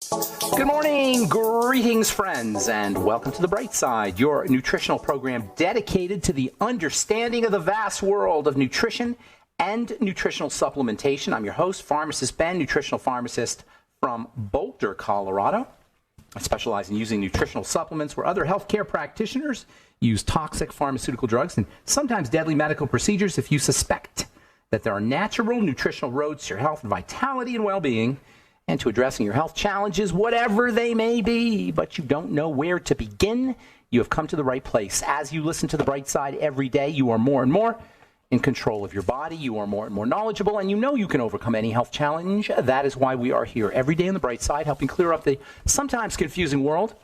Good morning, greetings friends, and welcome to The Bright Side, your nutritional program dedicated to the understanding of the vast world of nutrition and nutritional supplementation. I'm your host, Pharmacist Ben, nutritional pharmacist from Boulder, Colorado. I specialize in using nutritional supplements where other healthcare practitioners use toxic pharmaceutical drugs and sometimes deadly medical procedures. If you suspect that there are natural nutritional roads to your health and vitality and well-being, and to addressing your health challenges, whatever they may be, but you don't know where to begin, you have come to the right place. As you listen to The Bright Side every day, you are more and more in control of your body, you are more and more knowledgeable, and you know you can overcome any health challenge. That is why we are here every day on The Bright Side, helping clear up the sometimes confusing world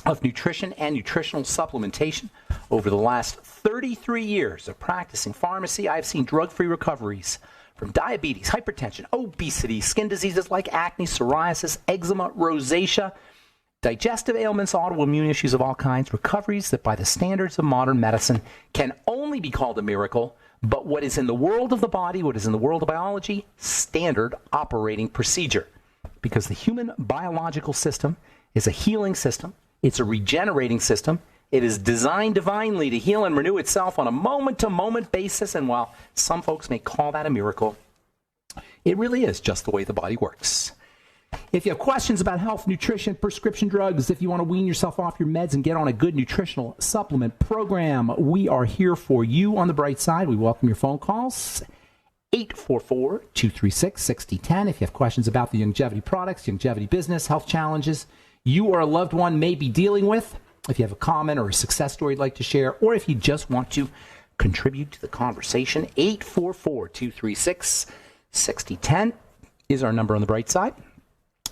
of nutrition and nutritional supplementation. Over the last 33 years of practicing pharmacy, I have seen drug-free recoveries from diabetes, hypertension, obesity, skin diseases like acne, psoriasis, eczema, rosacea, digestive ailments, autoimmune issues of all kinds, recoveries that by the standards of modern medicine can only be called a miracle, but what is in the world of the body, what is in the world of biology, standard operating procedure. Because the human biological system is a healing system, it's a regenerating system, it is designed divinely to heal and renew itself on a moment-to-moment basis, and while some folks may call that a miracle, it really is just the way the body works. If you have questions about health, nutrition, prescription drugs, if you want to wean yourself off your meds and get on a good nutritional supplement program, we are here for you on The Bright Side. We welcome your phone calls. 844-236-6010. If you have questions about the longevity products, longevity business, health challenges you or a loved one may be dealing with, if you have a comment or a success story you'd like to share, or if you just want to contribute to the conversation, 844-236-6010 is our number on The Bright Side.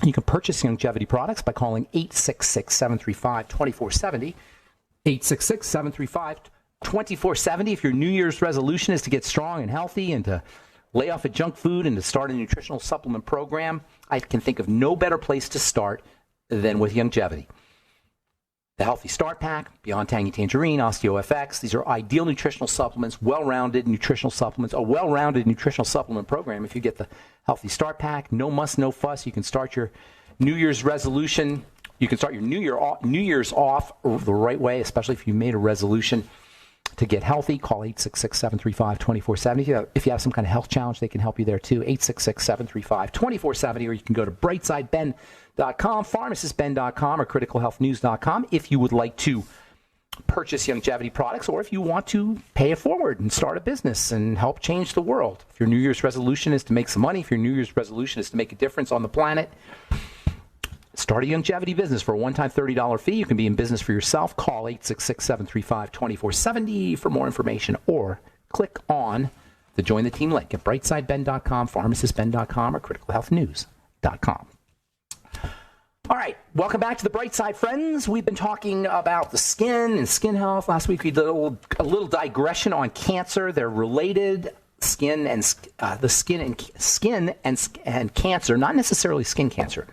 You can purchase longevity products by calling 866-735-2470, 866-735-2470. If your New Year's resolution is to get strong and healthy and to lay off of junk food and to start a nutritional supplement program, I can think of no better place to start than with longevity. The Healthy Start Pack, Beyond Tangy Tangerine, OsteoFX, these are ideal nutritional supplements, well-rounded nutritional supplements, a well-rounded nutritional supplement program. If you get the Healthy Start Pack, no muss, no fuss, you can start your New Year's resolution. You can start your New Year's off the right way, especially if you made a resolution to get healthy. Call 866-735-2470. If you have some kind of health challenge, they can help you there too. 866-735-2470, or you can go to brightsideben.com, pharmacistben.com, or criticalhealthnews.com if you would like to purchase longevity products, or if you want to pay it forward and start a business and help change the world. If your New Year's resolution is to make some money, if your New Year's resolution is to make a difference on the planet, start a longevity business for a one-time $30 fee. You can be in business for yourself. Call 866-735-2470 for more information, or click on the Join the Team link at brightsideben.com, pharmacistben.com, or criticalhealthnews.com. All right, welcome back to The Bright Side, friends. We've been talking about the skin and skin health. Last week we did a little digression on cancer. They're related. Skin and cancer, not necessarily skin cancer.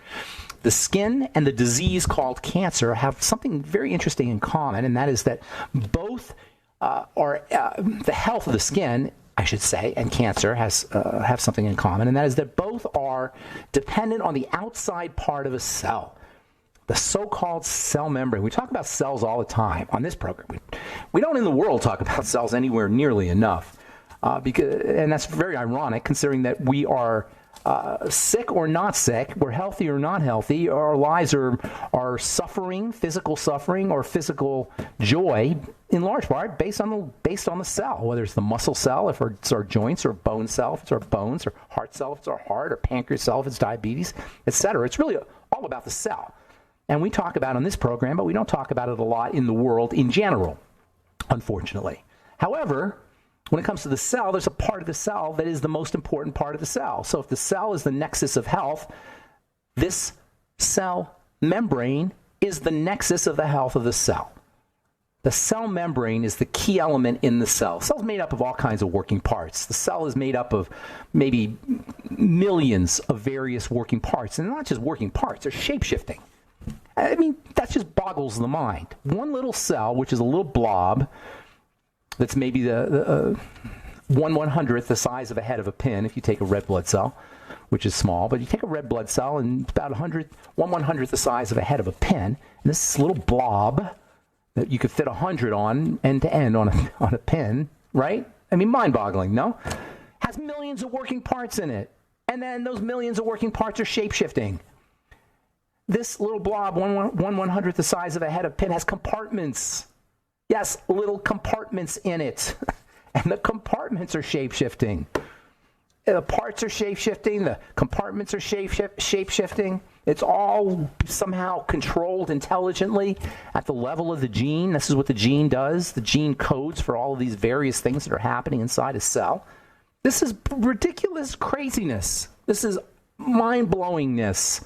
The skin and the disease called cancer have something very interesting in common, and that is that both are the health of the skin, I should say, and cancer have something in common, and that is that both are dependent on the outside part of a cell, the so-called cell membrane. We talk about cells all the time on this program. We don't in the world talk about cells anywhere nearly enough, and that's very ironic considering that we are sick or not sick, we're healthy or not healthy, our lives are suffering, physical suffering or physical joy, in large part based on the cell, whether it's the muscle cell, if it's our joints, or bone cell, if it's our bones, or heart cell, if it's our heart, or pancreas cell, if it's diabetes, etc. It's really all about the cell. And we talk about it on this program, but we don't talk about it a lot in the world in general, unfortunately. However, when it comes to the cell, there's a part of the cell that is the most important part of the cell. So if the cell is the nexus of health, this cell membrane is the nexus of the health of the cell. The cell membrane is the key element in the cell. The cell is made up of all kinds of working parts. The cell is made up of maybe millions of various working parts. And not just working parts, they're shape-shifting. I mean, that just boggles the mind. One little cell, which is a little blob, that's maybe the 1/100th the size of a head of a pin, if you take a red blood cell. which is small, but you take a red blood cell and it's about 1/100th the size of a head of a pin, and this little blob that you could fit 100 on end to end on a pin, right? I mean, mind-boggling, no? Has millions of working parts in it, and then those millions of working parts are shape-shifting. This little blob, 1/100th the size of a head of pin, has compartments. Yes, little compartments in it. And the compartments are shape-shifting. The parts are shape-shifting. The compartments are shape-shifting. It's all somehow controlled intelligently at the level of the gene. This is what the gene does. The gene codes for all of these various things that are happening inside a cell. This is ridiculous craziness. This is mind-blowingness.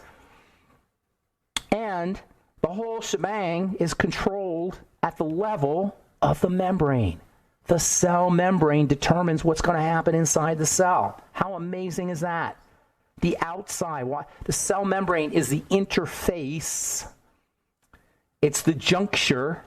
And the whole shebang is controlled at the level of the membrane. The cell membrane determines what's going to happen inside the cell. How amazing is that? The outside, the cell membrane is the interface. It's the juncture,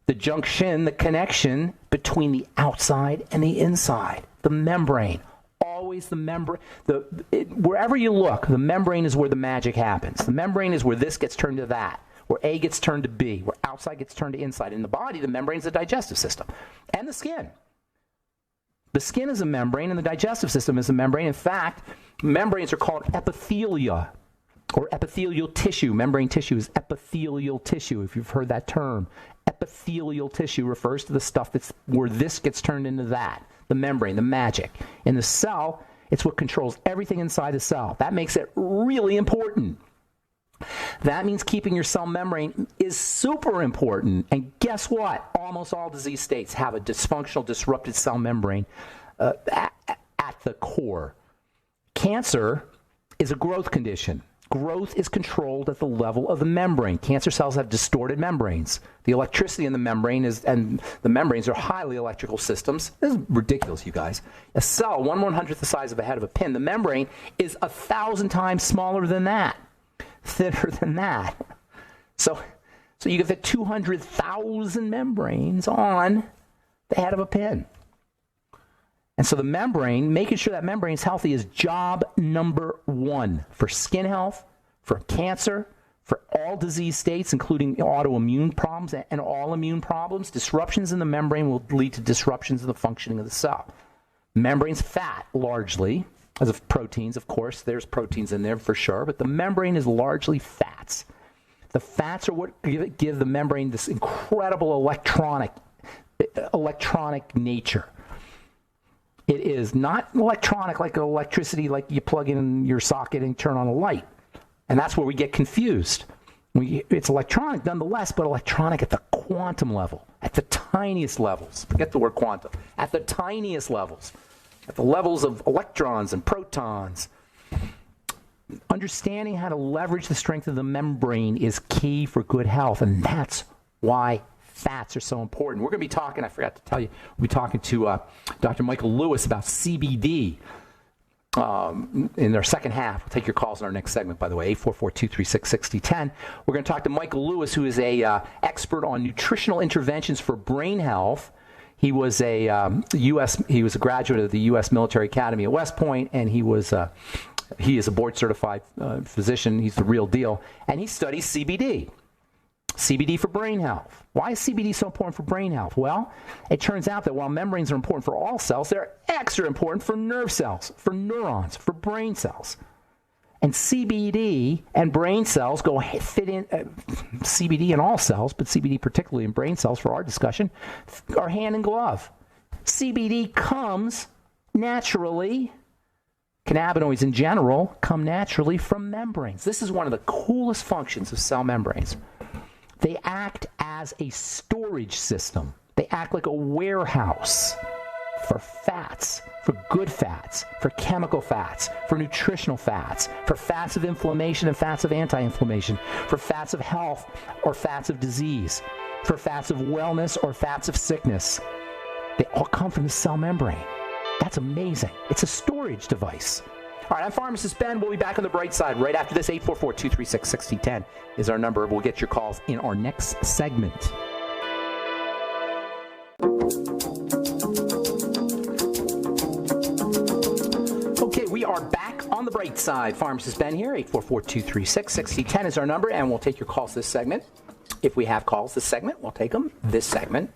the junction, the connection between the outside and the inside. The membrane. Always the membrane. Wherever you look, the membrane is where the magic happens. The membrane is where this gets turned to that, where A gets turned to B, where outside gets turned to inside. In the body, the membrane is the digestive system. And the skin. The skin is a membrane, and the digestive system is a membrane. In fact, membranes are called epithelia, or epithelial tissue. Membrane tissue is epithelial tissue, if you've heard that term. Epithelial tissue refers to the stuff that's where this gets turned into that. The membrane, the magic. In the cell, it's what controls everything inside the cell. That makes it really important. That means keeping your cell membrane is super important. And guess what? Almost all disease states have a dysfunctional, disrupted cell membrane at the core. Cancer is a growth condition. Growth is controlled at the level of the membrane. Cancer cells have distorted membranes. The electricity in the membrane and the membranes are highly electrical systems. This is ridiculous, you guys. A cell, 1/100th the size of a head of a pin. The membrane is 1,000 times smaller than that, thinner than that. So you can fit 200,000 membranes on the head of a pin. And so the membrane, making sure that membrane is healthy is job number one for skin health, for cancer, for all disease states, including autoimmune problems and all immune problems. Disruptions in the membrane will lead to disruptions in the functioning of the cell. Membrane's fat, largely, as of proteins, of course. There's proteins in there for sure, but the membrane is largely fats. The fats are what give the membrane this incredible electronic nature. It is not electronic like electricity, like you plug in your socket and turn on a light. And that's where we get confused. It's electronic nonetheless, but electronic at the quantum level, at the tiniest levels. Forget the word quantum. At the tiniest levels, at the levels of electrons and protons. Understanding how to leverage the strength of the membrane is key for good health, and that's why fats are so important. We're going to be talking, I forgot to tell you, we'll be talking to Dr. Michael Lewis about CBD in our second half. We'll take your calls in our next segment, by the way, 844-236-6010. We're going to talk to Michael Lewis, who is a expert on nutritional interventions for brain health. He was a graduate of the U.S. Military Academy at West Point, and he is a board-certified physician. He's the real deal, and he studies CBD. CBD for brain health. Why is CBD so important for brain health? Well, it turns out that while membranes are important for all cells, they're extra important for nerve cells, for neurons, for brain cells. And CBD and brain cells fit in, CBD in all cells, but CBD particularly in brain cells for our discussion, are hand in glove. CBD comes naturally, cannabinoids in general come naturally from membranes. This is one of the coolest functions of cell membranes. They act as a storage system. They act like a warehouse for fats, for good fats, for chemical fats, for nutritional fats, for fats of inflammation and fats of anti-inflammation, for fats of health or fats of disease, for fats of wellness or fats of sickness. They all come from the cell membrane. That's amazing. It's a storage device. All right, I'm Pharmacist Ben. We'll be back on the bright side right after this. 844-236-6010 is our number. We'll get your calls in our next segment. Okay, we are back on the bright Brightside. Pharmacist Ben here. 844-236-6010 is our number, and we'll take your calls this segment. If we have calls this segment, we'll take them this segment.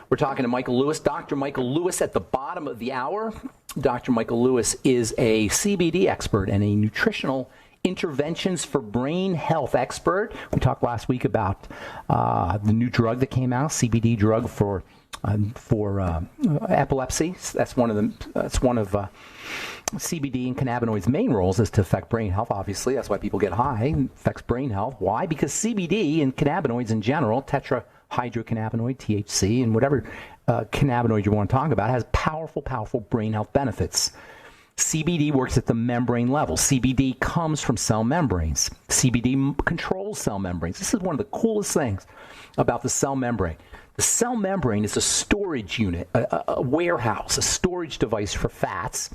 We're talking to Michael Lewis, Dr. Michael Lewis at the bottom of the hour. Dr. Michael Lewis is a CBD expert and a nutritional interventions for brain health expert. We talked last week about the new drug that came out, CBD drug for epilepsy. That's one of CBD and cannabinoids' main roles is to affect brain health. Obviously, that's why people get high. It affects brain health. Why? Because CBD and cannabinoids in general, tetrahydrocannabinoid, THC, and whatever cannabinoid you want to talk about, has powerful, powerful brain health benefits. CBD works at the membrane level. CBD comes from cell membranes. CBD controls cell membranes. This is one of the coolest things about the cell membrane. The cell membrane is a storage unit, a warehouse, a storage device for fats.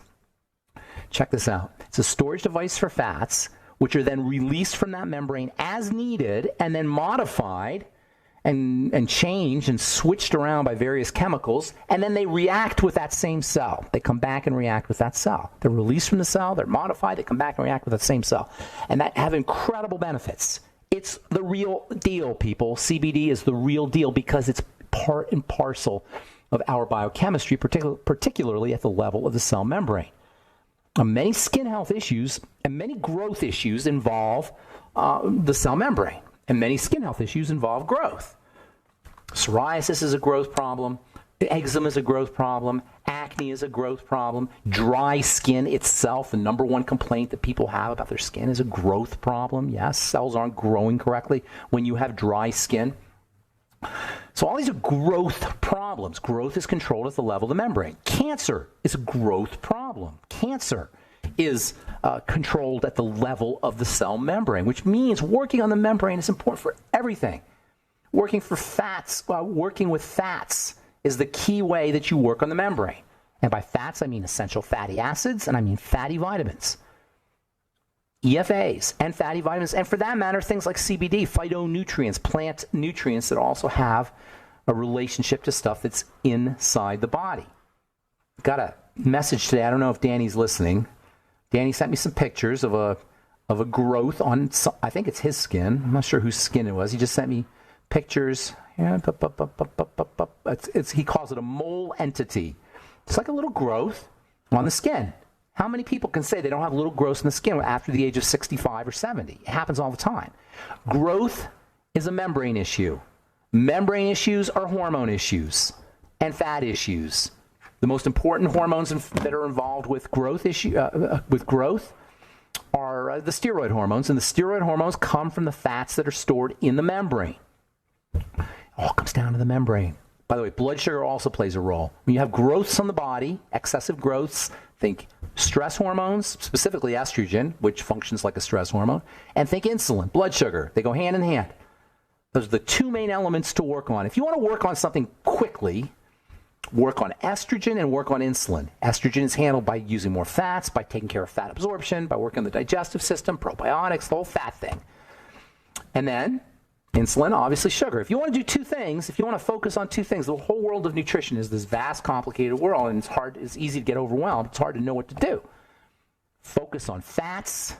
Check this out. It's a storage device for fats, which are then released from that membrane as needed and then modified and changed and switched around by various chemicals, and then they react with that same cell. They come back and react with that cell. They're released from the cell, they're modified, they come back and react with that same cell. And that have incredible benefits. It's the real deal, people. CBD is the real deal because it's part and parcel of our biochemistry, particularly at the level of the cell membrane. Many skin health issues and many growth issues involve the cell membrane, and many skin health issues involve growth. Psoriasis is a growth problem. Eczema is a growth problem. Acne is a growth problem. Dry skin itself, the number one complaint that people have about their skin, is a growth problem. Yes, cells aren't growing correctly when you have dry skin. So all these are growth problems. Growth is controlled at the level of the membrane. Cancer is a growth problem. Cancer is controlled at the level of the cell membrane, which means working on the membrane is important for everything. Working with fats is the key way that you work on the membrane. And by fats, I mean essential fatty acids, and I mean fatty vitamins. EFAs and fatty vitamins, and for that matter, things like CBD, phytonutrients, plant nutrients that also have a relationship to stuff that's inside the body. Got a message today. I don't know if Danny's listening. Danny sent me some pictures of a growth on, I think it's his skin. I'm not sure whose skin it was. He just sent me pictures. Yeah, he calls it a mole entity. It's like a little growth on the skin. How many people can say they don't have little growths in the skin after the age of 65 or 70? It happens all the time. Growth is a membrane issue. Membrane issues are hormone issues and fat issues. The most important hormones that are involved with growth are the steroid hormones, and the steroid hormones come from the fats that are stored in the membrane. It all comes down to the membrane. By the way, blood sugar also plays a role. When you have growths on the body, excessive growths, think stress hormones, specifically estrogen, which functions like a stress hormone, and think insulin, blood sugar. They go hand in hand. Those are the two main elements to work on. If you want to work on something quickly, work on estrogen and work on insulin. Estrogen is handled by using more fats, by taking care of fat absorption, by working on the digestive system, probiotics, the whole fat thing. And then insulin, obviously sugar. If you want to do two things, if you want to focus on two things, the whole world of nutrition is this vast, complicated world, and it's easy to get overwhelmed. It's hard to know what to do. Focus on fats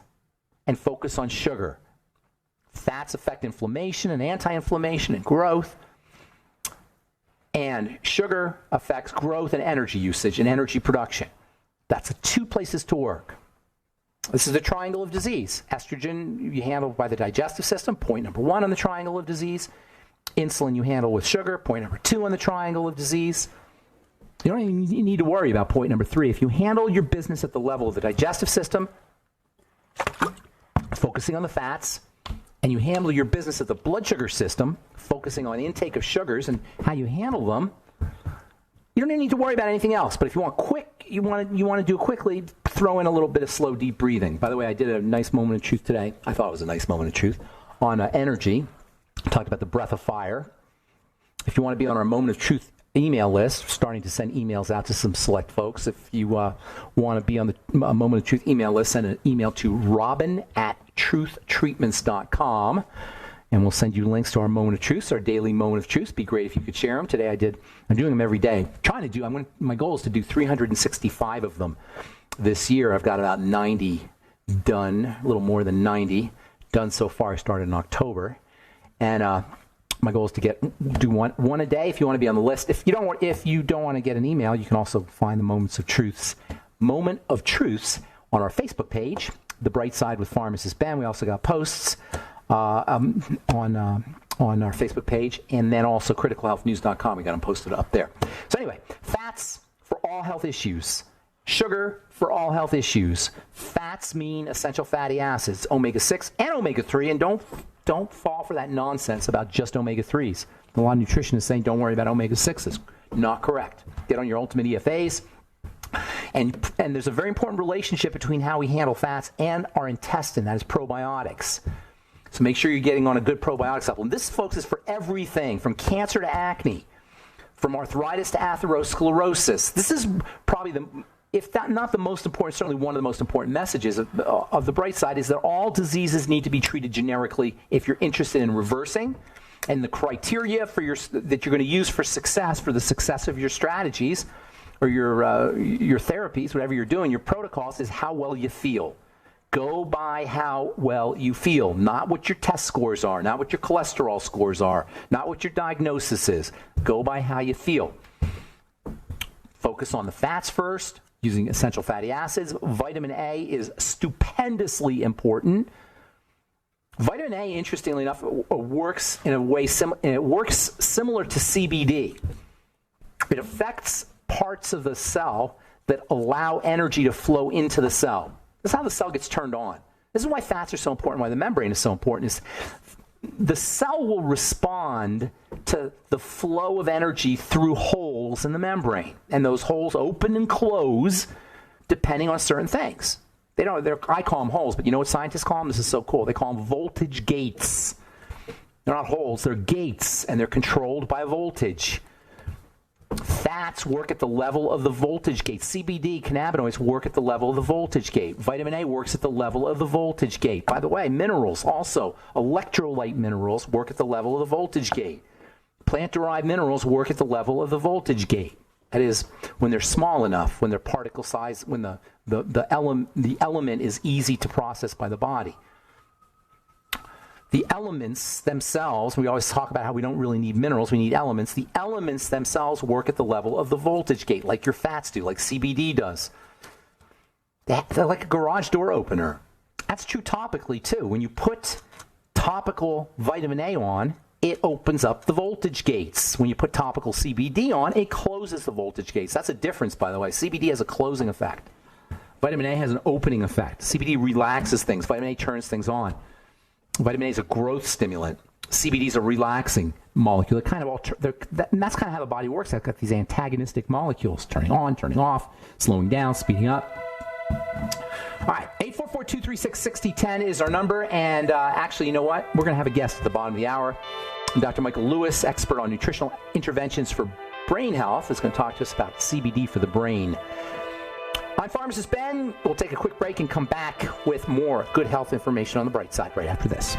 and focus on sugar. Fats affect inflammation and anti-inflammation and growth. And sugar affects growth and energy usage and energy production. That's the two places to work. This is the triangle of disease. Estrogen you handle by the digestive system, point number 1 on the triangle of disease. Insulin you handle with sugar, point number 2 on the triangle of disease. You don't even need to worry about point number 3. If you handle your business at the level of the digestive system, focusing on the fats, and you handle your business at the blood sugar system, focusing on intake of sugars and how you handle them, you don't even need to worry about anything else. But if you want you want to do it quickly, throw in a little bit of slow, deep breathing. By the way, I did a nice moment of truth today. I thought it was a nice moment of truth on energy. I talked about the breath of fire. If you want to be on our moment of truth email list, we're starting to send emails out to some select folks. If you want to be on the moment of truth email list, send an email to robin@truthtreatments.com. And we'll send you links to our moment of truth, our daily moment of truth. It'd be great if you could share them. Today I'm doing them every day. My goal is to do 365 of them this year. I've got about 90 done, a little more than 90 done so far. I started in October, and my goal is to do one a day. If you want to be on the list, if you don't want to get an email, you can also find the Moment of Truths on our Facebook page, The Bright Side with Pharmacist Ben. We also got posts on our Facebook page, and then also criticalhealthnews.com. We got them posted up there. So anyway, fats for all health issues. Sugar for all health issues. Fats mean essential fatty acids, omega-6 and omega-3, and don't fall for that nonsense about just omega-3s. A lot of nutritionists saying don't worry about omega-6s. Not correct. Get on your ultimate EFAs. And there's a very important relationship between how we handle fats and our intestine, that is probiotics. So make sure you're getting on a good probiotic supplement. This, folks, is for everything from cancer to acne, from arthritis to atherosclerosis. This is probably if that not the most important, certainly one of the most important messages of the Bright Side is that all diseases need to be treated generically if you're interested in reversing. And the criteria that you're going to use for the success of your strategies or your therapies, whatever you're doing, your protocols, is how well you feel. Go by how well you feel, not what your test scores are, not what your cholesterol scores are, not what your diagnosis is. Go by how you feel. Focus on the fats first, using essential fatty acids. Vitamin A is stupendously important. Vitamin A, interestingly enough, works in a way similar to CBD. It affects parts of the cell that allow energy to flow into the cell. That's how the cell gets turned on. This is why fats are so important, why the membrane is so important. Is the cell will respond to the flow of energy through holes in the membrane, and those holes open and close depending on certain things. I call them holes, but you know what scientists call them? This is so cool. They call them voltage gates. They're not holes, they're gates, and they're controlled by voltage. Fats work at the level of the voltage gate. CBD, cannabinoids, work at the level of the voltage gate. Vitamin A works at the level of the voltage gate. By the way, minerals also, electrolyte minerals, work at the level of the voltage gate. Plant-derived minerals work at the level of the voltage gate. That is, when they're small enough, when they're particle size, when the element is easy to process by the body. The elements themselves, we always talk about how we don't really need minerals, we need elements. The elements themselves work at the level of the voltage gate, like your fats do, like CBD does. They're like a garage door opener. That's true topically, too. When you put topical vitamin A on, it opens up the voltage gates. When you put topical CBD on, it closes the voltage gates. That's a difference, by the way. CBD has a closing effect. Vitamin A has an opening effect. CBD relaxes things. Vitamin A turns things on. Vitamin A is a growth stimulant. CBD is a relaxing molecule. That's kind of how the body works. I've got these antagonistic molecules, turning on, turning off, slowing down, speeding up. All right, 844-236-6010 is our number. And actually, you know what? We're going to have a guest at the bottom of the hour. Dr. Michael Lewis, expert on nutritional interventions for brain health, is going to talk to us about CBD for the brain. I'm Pharmacist Ben. We'll take a quick break and come back with more good health information on the Bright Side right after this.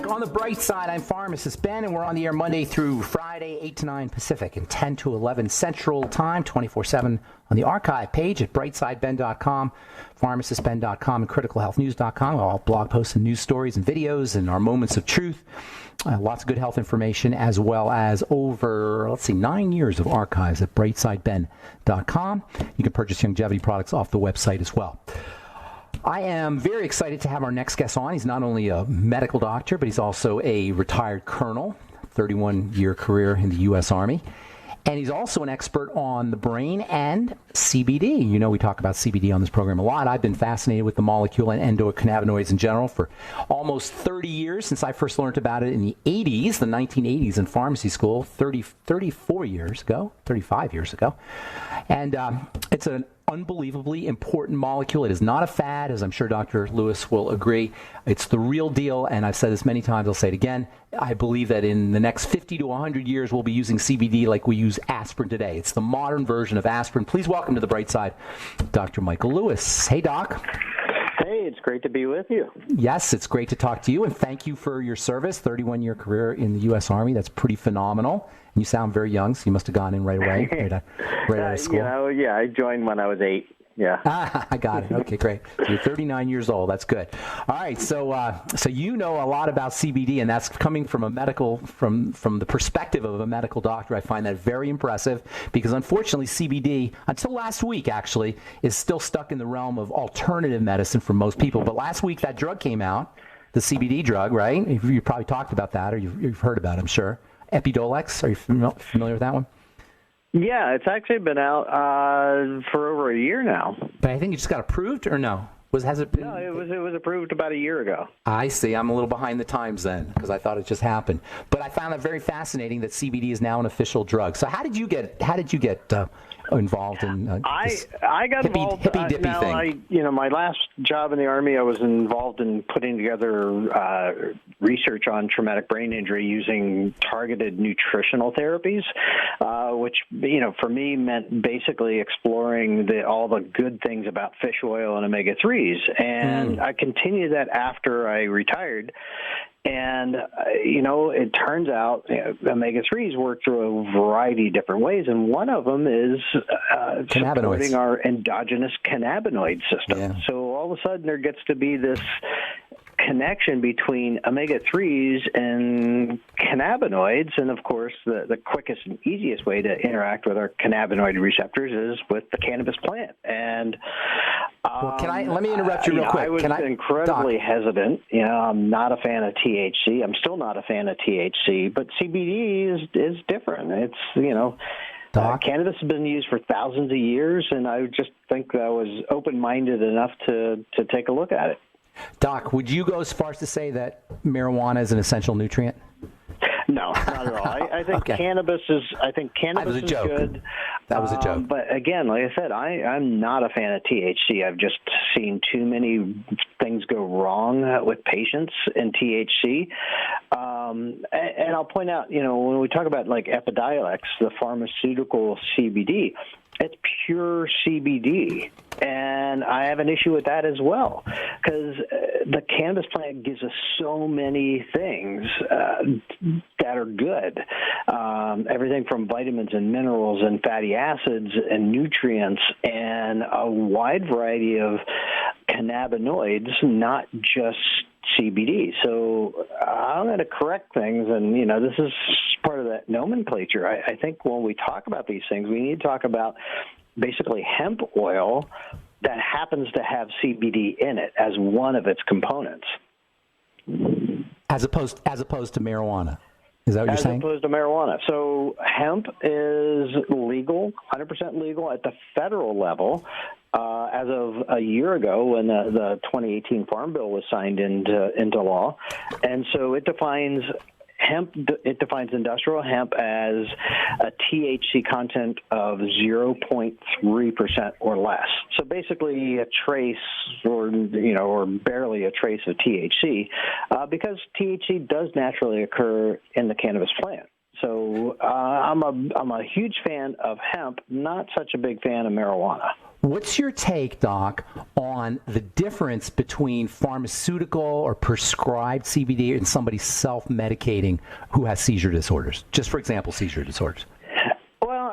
On the Bright Side, I'm Pharmacist Ben, and we're on the air Monday through Friday, 8 to 9 Pacific and 10 to 11 Central Time, 24/7 on the archive page at brightsideben.com, pharmacistben.com, and criticalhealthnews.com. All blog posts and news stories and videos and our moments of truth. Lots of good health information, as well as over, 9 years of archives at brightsideben.com. You can purchase longevity products off the website as well. I am very excited to have our next guest on. He's not only a medical doctor, but he's also a retired colonel, 31-year career in the U.S. Army. And he's also an expert on the brain and CBD. You know, we talk about CBD on this program a lot. I've been fascinated with the molecule and endocannabinoids in general for almost 30 years, since I first learned about it in the 80s, the 1980s in pharmacy school, 35 years ago. And it's an unbelievably important molecule. It is not a fad, as I'm sure Dr. Lewis will agree. It's the real deal, and I've said this many times, I'll say it again. I believe that in the next 50 to 100 years, we'll be using CBD like we use aspirin today. It's the modern version of aspirin. Please welcome to the Bright Side, Dr. Michael Lewis. Hey, Doc. Hey, it's great to be with you. Yes, it's great to talk to you, and thank you for your service, 31-year career in the U.S. Army. That's pretty phenomenal. You sound very young, so you must have gone in right away, right out of school. I joined when I was 8. Yeah. I got it. Okay, great. So you're 39 years old. That's good. All right. So you know a lot about CBD, and that's coming from from the perspective of a medical doctor. I find that very impressive because unfortunately CBD, until last week actually, is still stuck in the realm of alternative medicine for most people. But last week that drug came out, the CBD drug, right? You probably talked about that, or you've heard about it, I'm sure. Epidolex. Are you familiar with that one? Yeah, it's actually been out for over a year now. But I think it just got approved, or no? Has it been? No, it was approved about a year ago. I see. I'm a little behind the times then because I thought it just happened. But I found it very fascinating that CBD is now an official drug. So how did you get involved in I got involved hippy dippy thing? My last job in the Army, I was involved in putting together research on traumatic brain injury using targeted nutritional therapies, which for me meant basically exploring all the good things about fish oil and omega-3s. And I continued that after I retired. And, it turns out omega-3s work through a variety of different ways, and one of them is supporting our endogenous cannabinoid system. Yeah. So all of a sudden there gets to be this connection between omega-3s and cannabinoids, and of course the quickest and easiest way to interact with our cannabinoid receptors is with the cannabis plant. And let me interrupt you real quick. I was incredibly hesitant. I'm not a fan of THC. I'm still not a fan of THC, but CBD is different. It's, cannabis has been used for thousands of years, and I just think I was open-minded enough to take a look at it. Doc, would you go as far as to say that marijuana is an essential nutrient? No, not at all. I think cannabis is. I think cannabis is good. That was a joke. But again, like I said, I'm not a fan of THC. I've just seen too many things go wrong with patients in THC. And I'll point out, when we talk about like Epidiolex, the pharmaceutical CBD, it's pure CBD, and I have an issue with that as well because the cannabis plant gives us so many things that are good, everything from vitamins and minerals and fatty acids and nutrients and a wide variety of cannabinoids, not just CBD. So I'm going to correct things, and this is part of that nomenclature. I think when we talk about these things, we need to talk about basically hemp oil that happens to have CBD in it as one of its components, as opposed to marijuana. Is that what you're saying? As opposed to marijuana. So hemp is legal, 100% legal at the federal level. As of a year ago when the 2018 Farm Bill was signed into law. And so it defines hemp, it defines industrial hemp as a THC content of 0.3% or less. So basically a trace or barely a trace of THC because THC does naturally occur in the cannabis plant. So I'm a huge fan of hemp, not such a big fan of marijuana. What's your take, Doc, on the difference between pharmaceutical or prescribed CBD and somebody self-medicating who has seizure disorders? Just for example, seizure disorders. Well,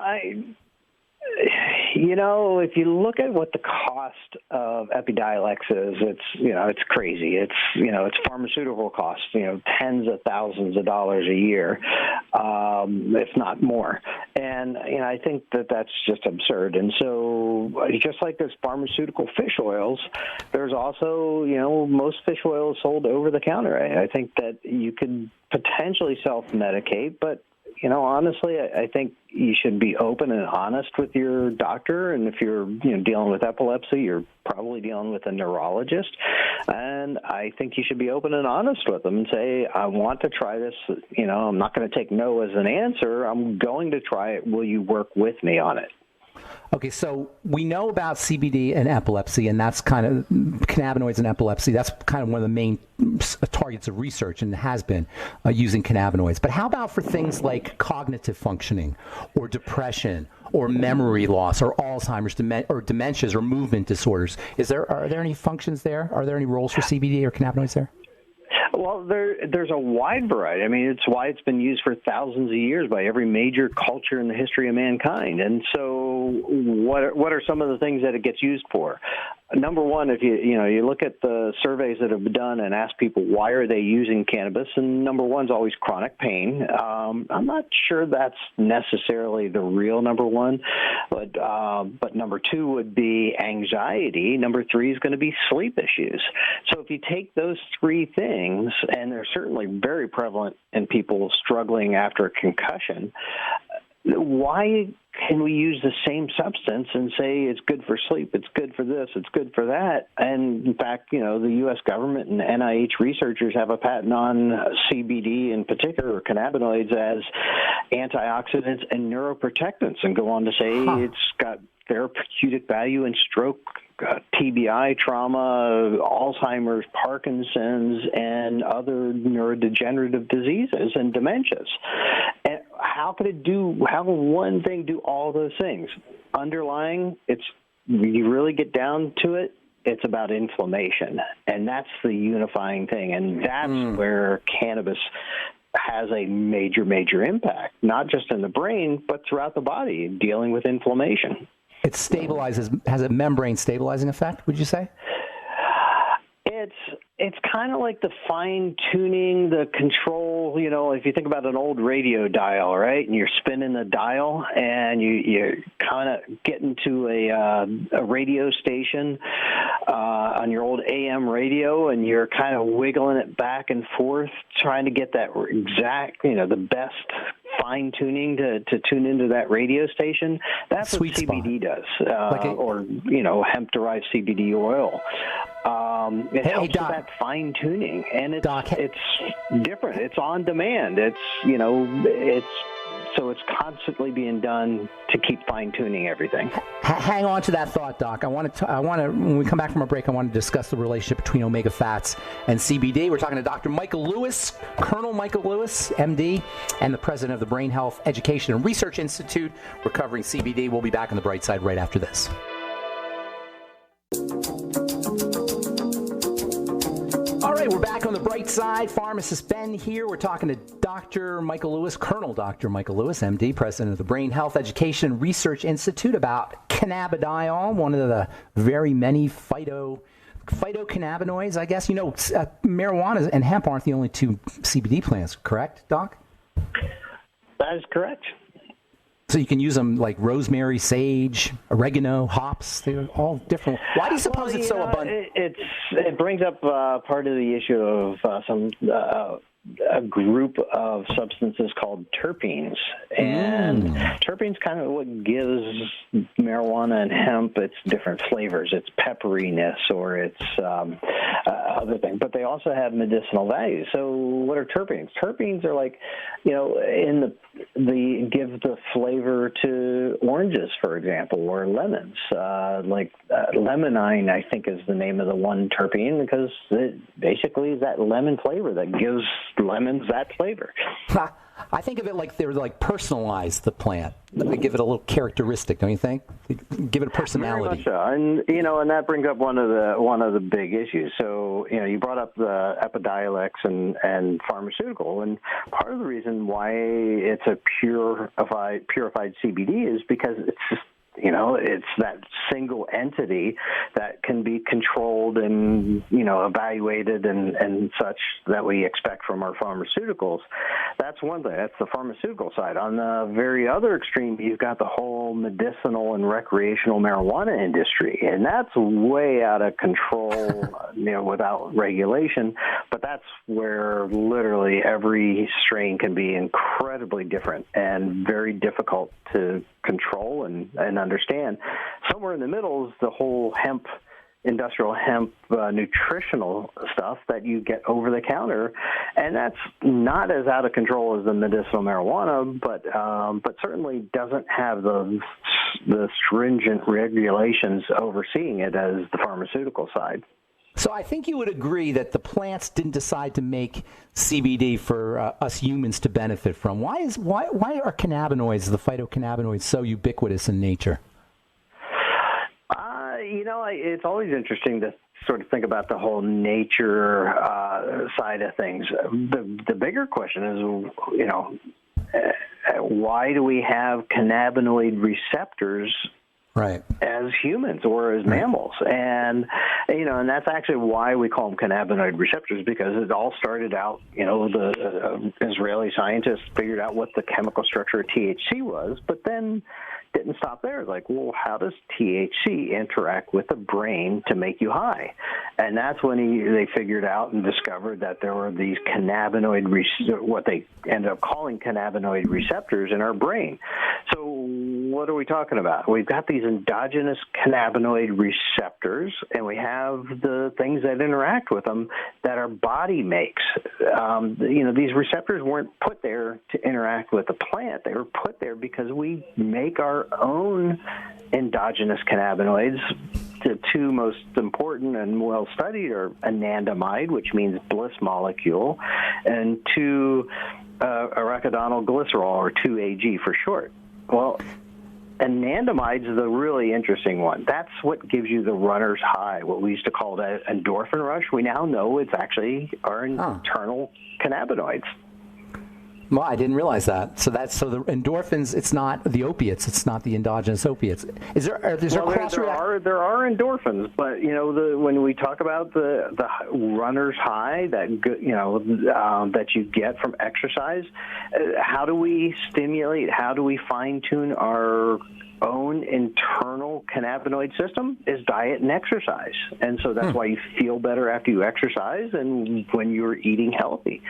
if you look at what the cost of Epidiolex is, it's crazy. It's pharmaceutical costs, tens of thousands of dollars a year, if not more. And, I think that that's just absurd. And so just like there's pharmaceutical fish oils, there's also, most fish oil is sold over the counter. I think that you could potentially self-medicate, but honestly, I think you should be open and honest with your doctor. And if you're, dealing with epilepsy, you're probably dealing with a neurologist. And I think you should be open and honest with them and say, I want to try this. I'm not going to take no as an answer. I'm going to try it. Will you work with me on it? Okay, so we know about CBD and epilepsy, and that's kind of cannabinoids and epilepsy. That's kind of one of the main targets of research, and has been using cannabinoids. But how about for things like cognitive functioning, or depression, or memory loss, or Alzheimer's, or dementias, or movement disorders? Are there any functions there? Are there any roles for CBD or cannabinoids there? Well, there's a wide variety. I mean, it's why it's been used for thousands of years by every major culture in the history of mankind. And so what are some of the things that it gets used for? Number one, if you look at the surveys that have been done and ask people why are they using cannabis, and number one is always chronic pain. I'm not sure that's necessarily the real number one, but number two would be anxiety. Number three is going to be sleep issues. So if you take those three things, and they're certainly very prevalent in people struggling after a concussion, why can we use the same substance and say it's good for sleep, it's good for this, it's good for that? And in fact, the U.S. government and NIH researchers have a patent on CBD in particular, cannabinoids, as antioxidants and neuroprotectants, and go on to say it's got therapeutic value in stroke, TBI, trauma, Alzheimer's, Parkinson's, and other neurodegenerative diseases and dementias. And how will one thing do all those things? Underlying, you really get down to it, it's about inflammation, and that's the unifying thing, and that's where cannabis has a major, major impact, not just in the brain, but throughout the body, dealing with inflammation. It stabilizes, has a membrane stabilizing effect, would you say? It's kind of like the fine-tuning, the control, if you think about an old radio dial, right, and you're spinning the dial, and you're kind of getting to a radio station on your old AM radio, and you're kind of wiggling it back and forth, trying to get that exact, the best fine-tuning to tune into that radio station. That's Sweet what CBD spot. does, or hemp-derived CBD oil. It helps with Doc. that fine-tuning, and it's Doc. it's different. It's on demand. So it's constantly being done to keep fine-tuning everything. Hang on to that thought, Doc. I want to. When we come back from our break, I want to discuss the relationship between omega fats and CBD. We're talking to Dr. Michael Lewis, Colonel Michael Lewis, MD, and the president of the Brain Health Education and Research Institute. We're covering CBD. We'll be back on the bright side right after this. All right, we're back on the bright side. Pharmacist Ben here. We're talking to Dr. Michael Lewis, Colonel Dr. Michael Lewis, MD, president of the Brain Health Education and Research Institute, about cannabidiol, one of the very many phytocannabinoids, I guess. Marijuana and hemp aren't the only two CBD plants, correct, Doc? That is correct. So you can use them like rosemary, sage, oregano, hops. They're all different. Why do you suppose it's so abundant? It brings up part of the issue of a group of substances called terpenes. And terpenes kind of what gives marijuana and hemp its different flavors, its pepperiness, or its other thing. But they also have medicinal value. So what are terpenes? Terpenes are like, give the flavor to oranges, for example, or lemons. Lemonine, I think, is the name of the one terpene, because it basically is that lemon flavor that gives lemons that flavor. I think of it like they're like personalize the plant. They give it a little characteristic, don't you think? They give it a personality. Very much so. And that brings up one of the big issues. So you brought up the Epidiolex and pharmaceutical, and part of the reason why it's a purified CBD is because it's just it's that single entity that can be controlled and, evaluated and such that we expect from our pharmaceuticals. That's one thing. That's the pharmaceutical side. On the very other extreme, you've got the whole medicinal and recreational marijuana industry, and that's way out of control, without regulation. But that's where literally every strain can be incredibly different and very difficult to control and understand. Somewhere in the middle is the whole industrial hemp nutritional stuff that you get over the counter, and that's not as out of control as the medicinal marijuana, but certainly doesn't have the the stringent regulations overseeing it as the pharmaceutical side. So I think you would agree that the plants didn't decide to make CBD for us humans to benefit from. Why are cannabinoids, the phytocannabinoids, so ubiquitous in nature? It's always interesting to sort of think about the whole nature side of things. The bigger question is, why do we have cannabinoid receptors right, as humans or as mammals? And that's actually why we call them cannabinoid receptors, because it all started out, the Israeli scientists figured out what the chemical structure of THC was, but then didn't stop there. Like, well, how does THC interact with the brain to make you high? And that's when they figured out and discovered that there were these what they ended up calling cannabinoid receptors in our brain. So what are we talking about? We've got these endogenous cannabinoid receptors, and we have the things that interact with them that our body makes. These receptors weren't put there to interact with the plant. They were put there because we make our own endogenous cannabinoids. The two most important and well studied are anandamide, which means bliss molecule, and 2-arachidonyl glycerol, or 2-AG for short. Well, anandamide is the really interesting one. That's what gives you the runner's high, what we used to call the endorphin rush. We now know it's actually our internal cannabinoids. Well, I didn't realize that. So the endorphins, it's not the opiates. It's not the endogenous opiates. There are endorphins, but when we talk about the runner's high that you get from exercise, how do we stimulate? How do we fine tune our own internal cannabinoid system? Is diet and exercise. And so that's why you feel better after you exercise and when you're eating healthy.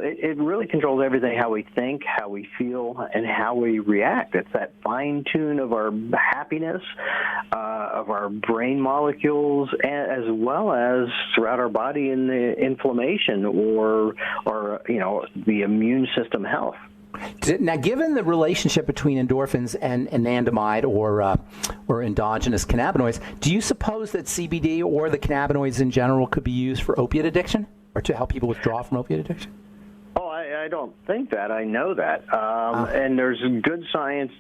It really controls everything, how we think, how we feel, and how we react. It's that fine tune of our happiness, of our brain molecules, as well as throughout our body in the inflammation or the immune system health. Now, given the relationship between endorphins and anandamide or endogenous cannabinoids, do you suppose that CBD or the cannabinoids in general could be used for opiate addiction or to help people withdraw from opiate addiction? I don't think that. I know that. And there's good science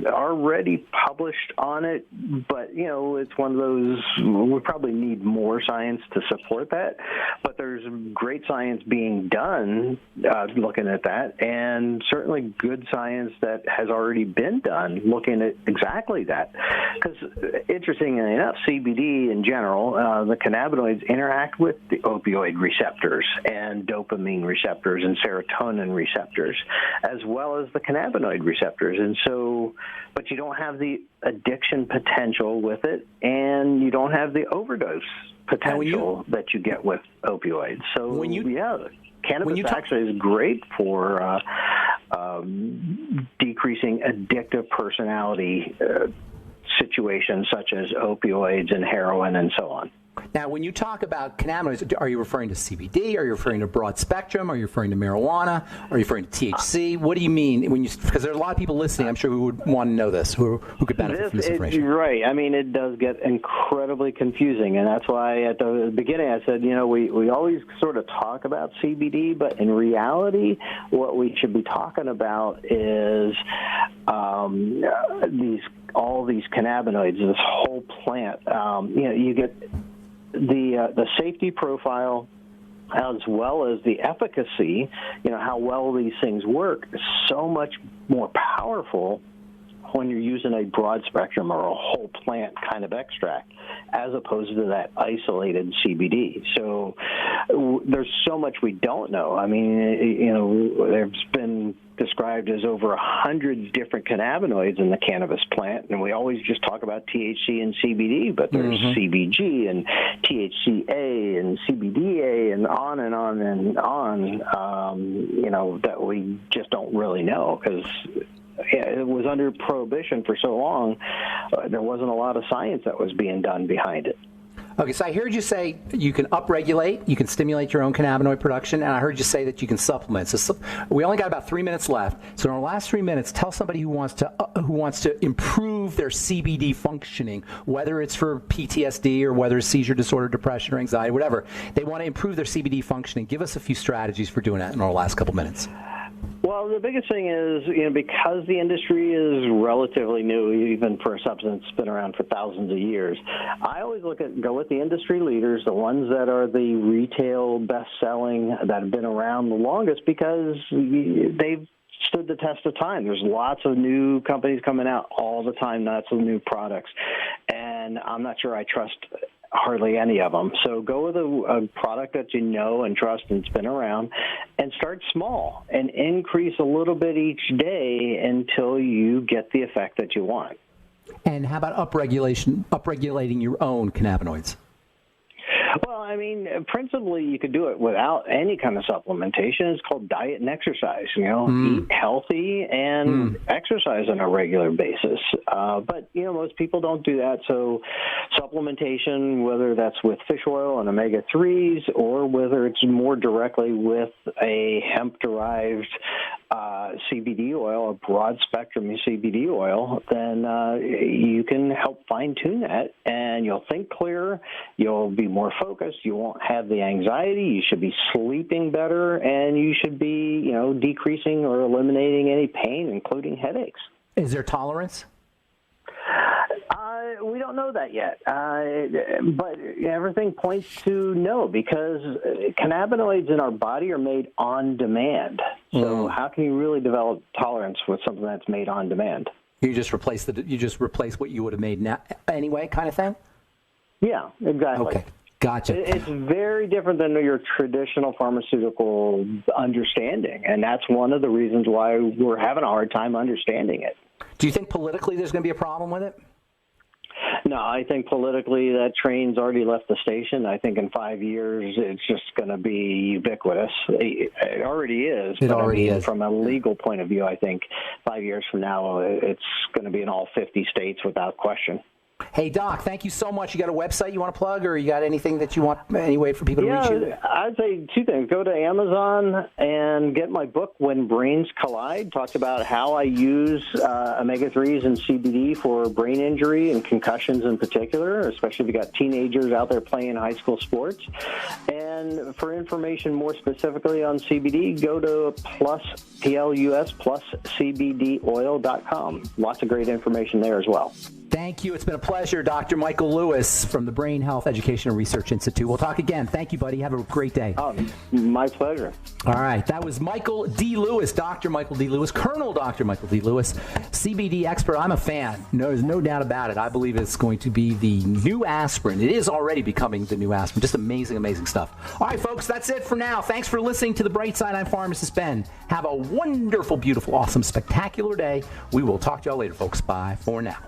already published on it, but, it's one of those, we probably need more science to support that. But there's great science being done looking at that, and certainly good science that has already been done looking at exactly that. Because interestingly enough, CBD in general, the cannabinoids interact with the opioid receptors and dopamine receptors and serotonin receptors, as well as the cannabinoid receptors. And so, but you don't have the addiction potential with it, and you don't have the overdose potential that you get with opioids. So, cannabis actually is great for decreasing addictive personality situations such as opioids and heroin and so on. Now, when you talk about cannabinoids, are you referring to CBD? Are you referring to broad spectrum? Are you referring to marijuana? Are you referring to THC? What do you mean because there are a lot of people listening, I'm sure, who would want to know this, who could benefit from this information. Right. I mean, it does get incredibly confusing, and that's why at the beginning I said, we always sort of talk about CBD, but in reality, what we should be talking about is all these cannabinoids, this whole plant. You get the safety profile as well as the efficacy, how well these things work, is so much more powerful when you're using a broad spectrum or a whole plant kind of extract as opposed to that isolated CBD. So there's so much we don't know. I mean, there's been described as over 100 different cannabinoids in the cannabis plant, and we always just talk about THC and CBD, but there's CBG and THCA and CBDA and on and on and on, that we just don't really know because it was under prohibition for so long. There wasn't a lot of science that was being done behind it. Okay, so I heard you say you can upregulate, you can stimulate your own cannabinoid production, and I heard you say that you can supplement. So we only got about 3 minutes left. So in our last 3 minutes, tell somebody who wants to improve their CBD functioning, whether it's for PTSD or whether it's seizure disorder, depression, or anxiety, whatever. They want to improve their CBD functioning. Give us a few strategies for doing that in our last couple minutes. Well, the biggest thing is, because the industry is relatively new, even for a substance that's been around for thousands of years, I always go with the industry leaders, the ones that are the retail best-selling, that have been around the longest, because they've stood the test of time. There's lots of new companies coming out all the time, lots of new products, and I'm not sure I trust hardly any of them. So go with a product that you know and trust and's been around, and start small and increase a little bit each day until you get the effect that you want. And how about upregulating your own cannabinoids? Well, I mean, principally, you could do it without any kind of supplementation. It's called diet and exercise. Eat healthy and exercise on a regular basis. But most people don't do that. So, supplementation, whether that's with fish oil and omega-3s, or whether it's more directly with a hemp-derived CBD oil, a broad spectrum CBD oil, then you can help fine-tune that, and you'll think clearer, you'll be more focused, you won't have the anxiety, you should be sleeping better, and you should be, decreasing or eliminating any pain, including headaches. Is there tolerance? We don't know that yet, but everything points to no, because cannabinoids in our body are made on demand. So how can you really develop tolerance with something that's made on demand? You just replace what you would have made anyway, kind of thing? Yeah, exactly. Okay. Gotcha. It's very different than your traditional pharmaceutical understanding, and that's one of the reasons why we're having a hard time understanding it. Do you think politically there's going to be a problem with it? No, I think politically that train's already left the station. I think in 5 years it's just going to be ubiquitous. It already is. It already is. From a legal point of view, I think 5 years from now it's going to be in all 50 states without question. Hey, Doc, thank you so much. You got a website you want to plug, or you got anything that you want, any way for people to reach you? I'd say two things. Go to Amazon and get my book, When Brains Collide. Talks about how I use omega-3s and CBD for brain injury and concussions in particular, especially if you got teenagers out there playing high school sports. And for information more specifically on CBD, go to PLUSCBDoil.com. Lots of great information there as well. Thank you. It's been a pleasure, Dr. Michael Lewis from the Brain Health Education and Research Institute. We'll talk again. Thank you, buddy. Have a great day. Oh, my pleasure. All right. That was Michael D. Lewis, Dr. Michael D. Lewis, Colonel Dr. Michael D. Lewis, CBD expert. I'm a fan. There's no doubt about it. I believe it's going to be the new aspirin. It is already becoming the new aspirin. Just amazing, amazing stuff. All right, folks, that's it for now. Thanks for listening to The Bright Side. I'm Pharmacist Ben. Have a wonderful, beautiful, awesome, spectacular day. We will talk to y'all later, folks. Bye for now.